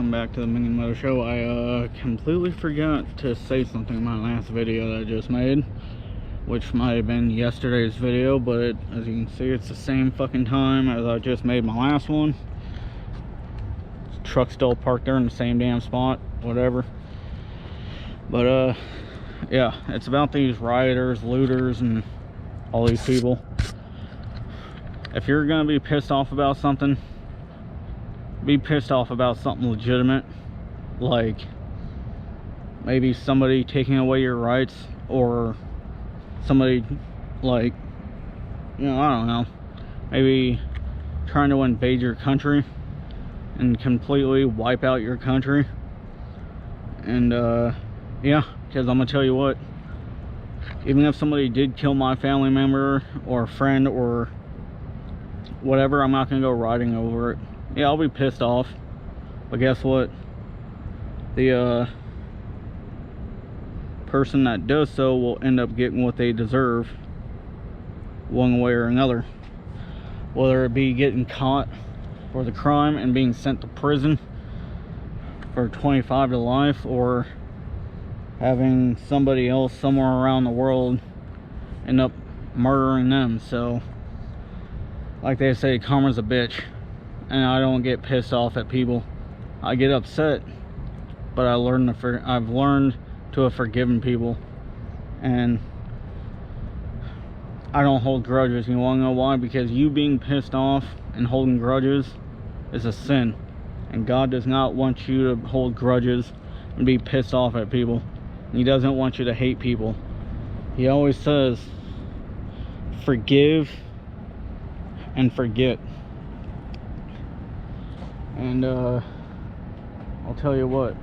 welcome back to the Minion Moto Show. I completely forgot to say something in my last video that I just made, which might have been yesterday's video, but as you can see, it's the same fucking time as I just made my last one. Truck's still parked there in the same damn spot, whatever. But yeah, it's about these rioters, looters, and all these people. If you're gonna be pissed off about something, be pissed off about something legitimate, like maybe somebody taking away your rights, or somebody, like, you know, I don't know, maybe trying to invade your country and completely wipe out your country. And yeah, because I'm gonna tell you what, even if somebody did kill my family member or friend or whatever, I'm not gonna go riding over it. Yeah, I'll be pissed off, but guess what? The person that does so will end up getting what they deserve, one way or another. Whether it be getting caught for the crime and being sent to prison for 25 to life, or having somebody else somewhere around the world end up murdering them. So, like they say, karma's a bitch. And I don't get pissed off at people. I get upset, but I've learned to have forgiven people, and I don't hold grudges. You want to know why? Because you being pissed off and holding grudges is a sin, and God does not want you to hold grudges and be pissed off at people. He doesn't want you to hate people. He always says, forgive and forget. And I'll tell you what,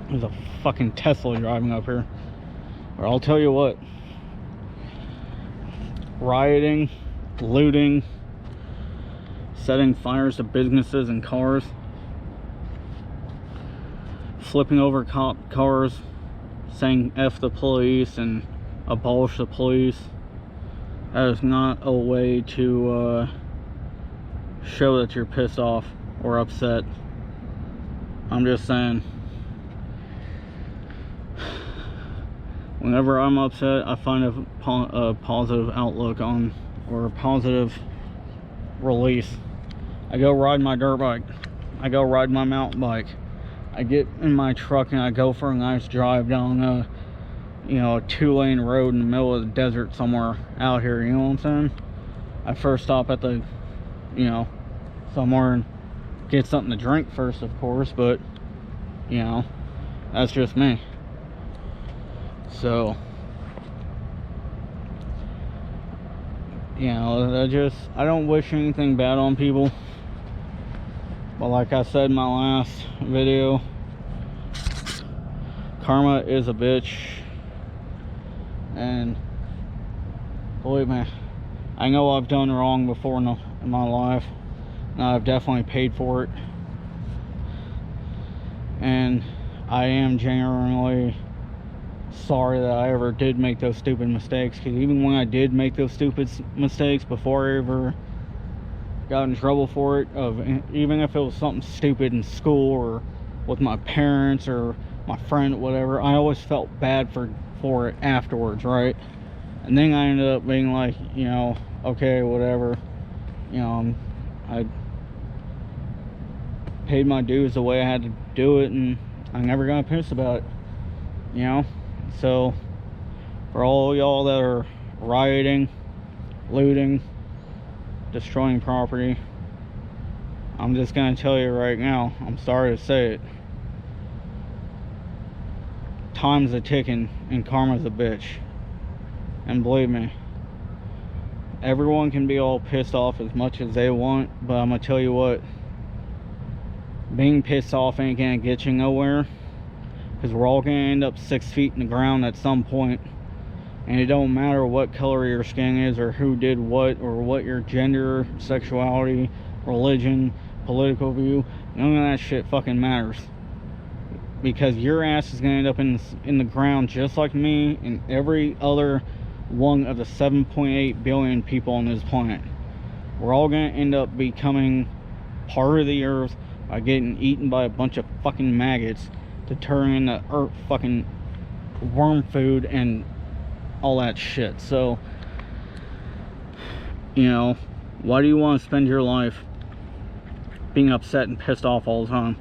there's a fucking Tesla driving up here. Or I'll tell you what, rioting, looting, setting fires to businesses and cars, flipping over cop cars, saying F the police and abolish the police, that is not a way to show that you're pissed off or upset. I'm just saying, whenever I'm upset, I find a positive outlook on, or a positive release. I go ride my dirt bike, I go ride my mountain bike, I get in my truck and I go for a nice drive down a, you know, a 2-lane road in the middle of the desert somewhere out here, you know what I'm saying? I first stop at the, you know, somewhere and get something to drink first, of course, but you know, that's just me. So, you know, I don't wish anything bad on people, but like I said in my last video, karma is a bitch. And believe me, I know I've done wrong before in my life, and I've definitely paid for it. And I am genuinely sorry that I ever did make those stupid mistakes, because even when I did make those stupid mistakes before I ever got in trouble for it, even if it was something stupid in school or with my parents or my friend, whatever, I always felt bad for it afterwards, right? And then I ended up being like, you know, okay, whatever, you know, I paid my dues the way I had to do it, and I never got pissed about it, you know? So, for all y'all that are rioting, looting, destroying property, I'm just gonna tell you right now, I'm sorry to say it, time's a ticking and karma's a bitch. And believe me, everyone can be all pissed off as much as they want, but I'm gonna tell you what, being pissed off ain't gonna get you nowhere, because we're all gonna end up 6 feet in the ground at some point. And it don't matter what color your skin is, or who did what, or what your gender, sexuality, religion, political view, none of that shit fucking matters, because your ass is gonna end up in the ground just like me and every other one of the 7.8 billion people on this planet. We're all gonna end up becoming part of the earth, by getting eaten by a bunch of fucking maggots to turn into fucking worm food and all that shit. So, you know, why do you want to spend your life being upset and pissed off all the time?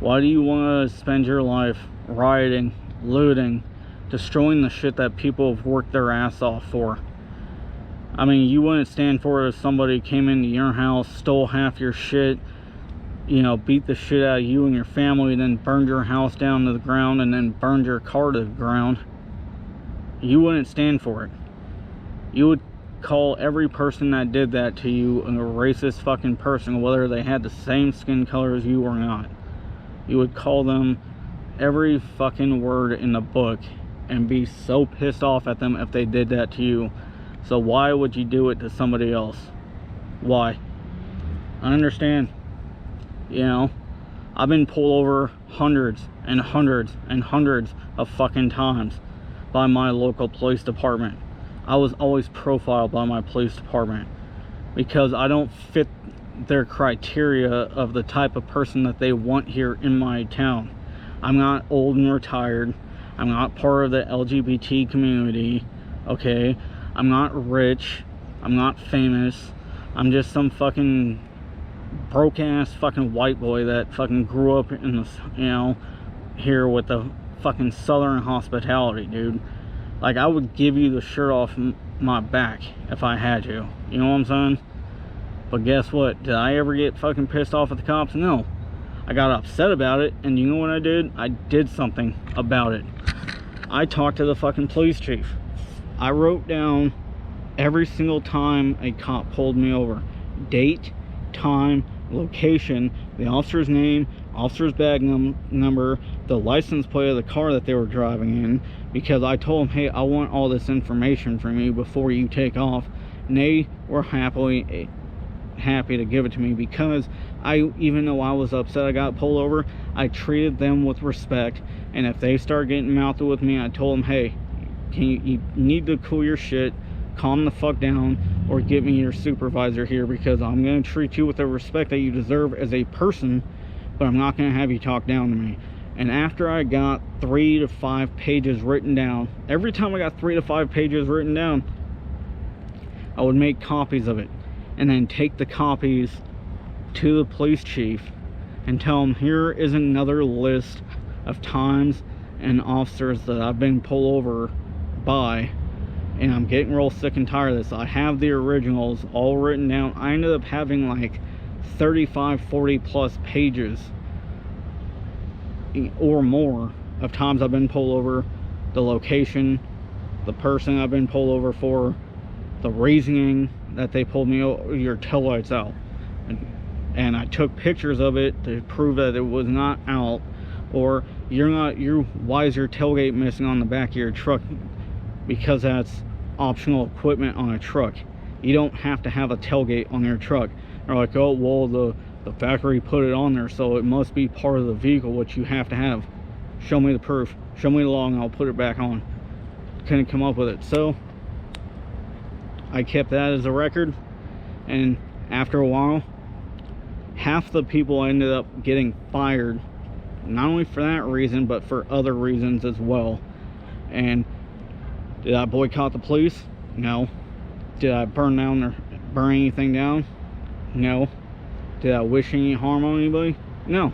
Why do you want to spend your life rioting, looting, destroying the shit that people have worked their ass off for? I mean, you wouldn't stand for it if somebody came into your house, stole half your shit, you know, beat the shit out of you and your family, and then burned your house down to the ground, and then burned your car to the ground. You wouldn't stand for it. You would call every person that did that to you a racist fucking person, whether they had the same skin color as you or not. You would call them every fucking word in the book and be so pissed off at them if they did that to you. So why would you do it to somebody else? Why? I understand. You know, I've been pulled over hundreds and hundreds and hundreds of fucking times by my local police department. I was always profiled by my police department because I don't fit their criteria of the type of person that they want here in my town. I'm not old and retired. I'm not part of the LGBT community, okay? I'm not rich. I'm not famous. I'm just some fucking broke ass fucking white boy that fucking grew up in this, you know, here with the fucking southern hospitality, dude. Like, I would give you the shirt off my back if I had to. You know what I'm saying? But guess what? Did I ever get fucking pissed off at the cops? No. I got upset about it, and you know what I did? I did something about it. I talked to the fucking police chief. I wrote down every single time a cop pulled me over. Date, time, location, the officer's name, officer's bag number, the license plate of the car that they were driving in, because I told them, hey, I want all this information from you before you take off. And they were happy to give it to me, because even though I was upset I got pulled over, I treated them with respect. And if they start getting mouthy with me, I told them, hey, you need to cool your shit, calm the fuck down, or get me your supervisor here, because I'm going to treat you with the respect that you deserve as a person, but I'm not going to have you talk down to me. And after I got 3 to 5 pages written down, every time I got 3 to 5 pages written down, I would make copies of it and then take the copies to the police chief and tell him, here is another list of times and officers that I've been pulled over by, and I'm getting real sick and tired of this. I have the originals all written down. I ended up having like 35, 40 plus pages or more of times I've been pulled over, the location, the person I've been pulled over for, the reasoning that they pulled me over, your taillights out. And I took pictures of it to prove that it was not out, or why is your tailgate missing on the back of your truck? Because that's optional equipment on a truck. You don't have to have a tailgate on your truck. They're like, oh, well, the factory put it on there, so it must be part of the vehicle, which you have to have. Show me the proof. Show me the law, and I'll put it back on. Couldn't come up with it. So I kept that as a record, and after a while, half the people ended up getting fired, not only for that reason, but for other reasons as well. And did I boycott the police? No. Did I burn anything down? No. Did I wish any harm on anybody? No.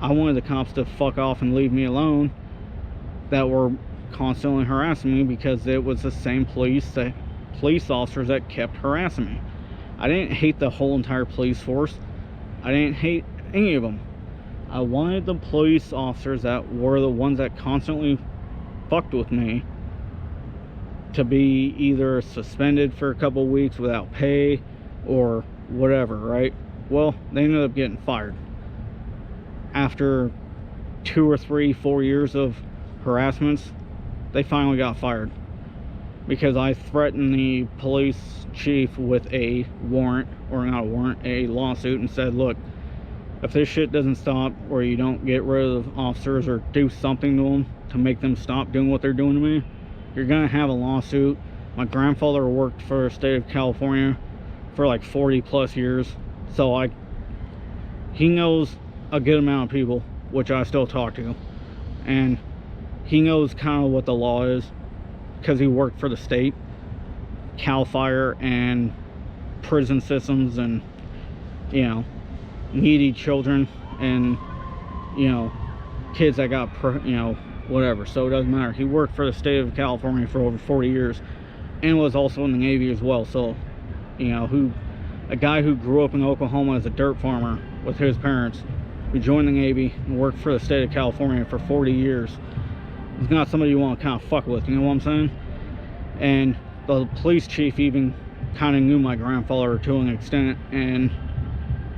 I wanted the cops to fuck off and leave me alone that were constantly harassing me, because it was the same police officers that kept harassing me. I didn't hate the whole entire police force. I didn't hate any of them. I wanted the police officers that were the ones that constantly fucked with me to be either suspended for a couple weeks without pay or whatever, right? Well, they ended up getting fired. After 2 or 3, 4 years of harassments, they finally got fired, because I threatened the police chief with a warrant, or not a warrant, a lawsuit, and said, look, if this shit doesn't stop, or you don't get rid of officers or do something to them to make them stop doing what they're doing to me, you're gonna have a lawsuit. My grandfather worked for the state of California for like 40 plus years, so he knows a good amount of people, which I still talk to, and he knows kind of what the law is because he worked for the state, CAL FIRE, and prison systems, and you know, needy children, and you know, kids that got you know, whatever. So it doesn't matter. He worked for the state of California for over 40 years and was also in the Navy as well. So you know, a guy who grew up in Oklahoma as a dirt farmer with his parents, who joined the Navy and worked for the state of California for 40 years, is not somebody you want to kind of fuck with, you know what I'm saying? And the police chief even kind of knew my grandfather to an extent, and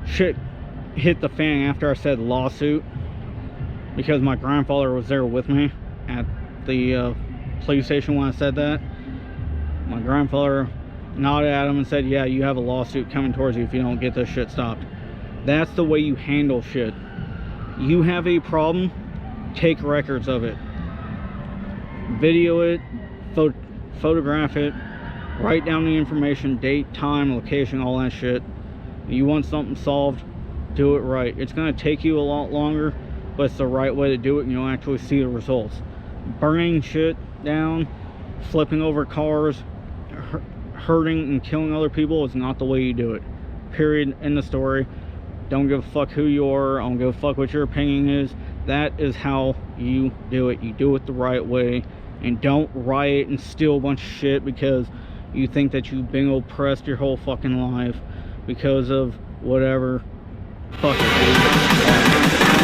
shit hit the fan after I said lawsuit, because my grandfather was there with me at the police station when I said that. My grandfather nodded at him and said, yeah, you have a lawsuit coming towards you if you don't get this shit stopped. That's the way you handle shit. You have a problem, take records of it, video it, photograph it, write down the information, date, time, location, all that shit. You want something solved, do it right. It's going to take you a lot longer, but it's the right way to do it, and you'll actually see the results. Burning shit down, flipping over cars, hurting and killing other people is not the way you do it. Period. End of story. Don't give a fuck who you are. I don't give a fuck what your opinion is. That is how you do it. You do it the right way, and don't riot and steal a bunch of shit because you think that you've been oppressed your whole fucking life because of whatever. Fuck it, dude.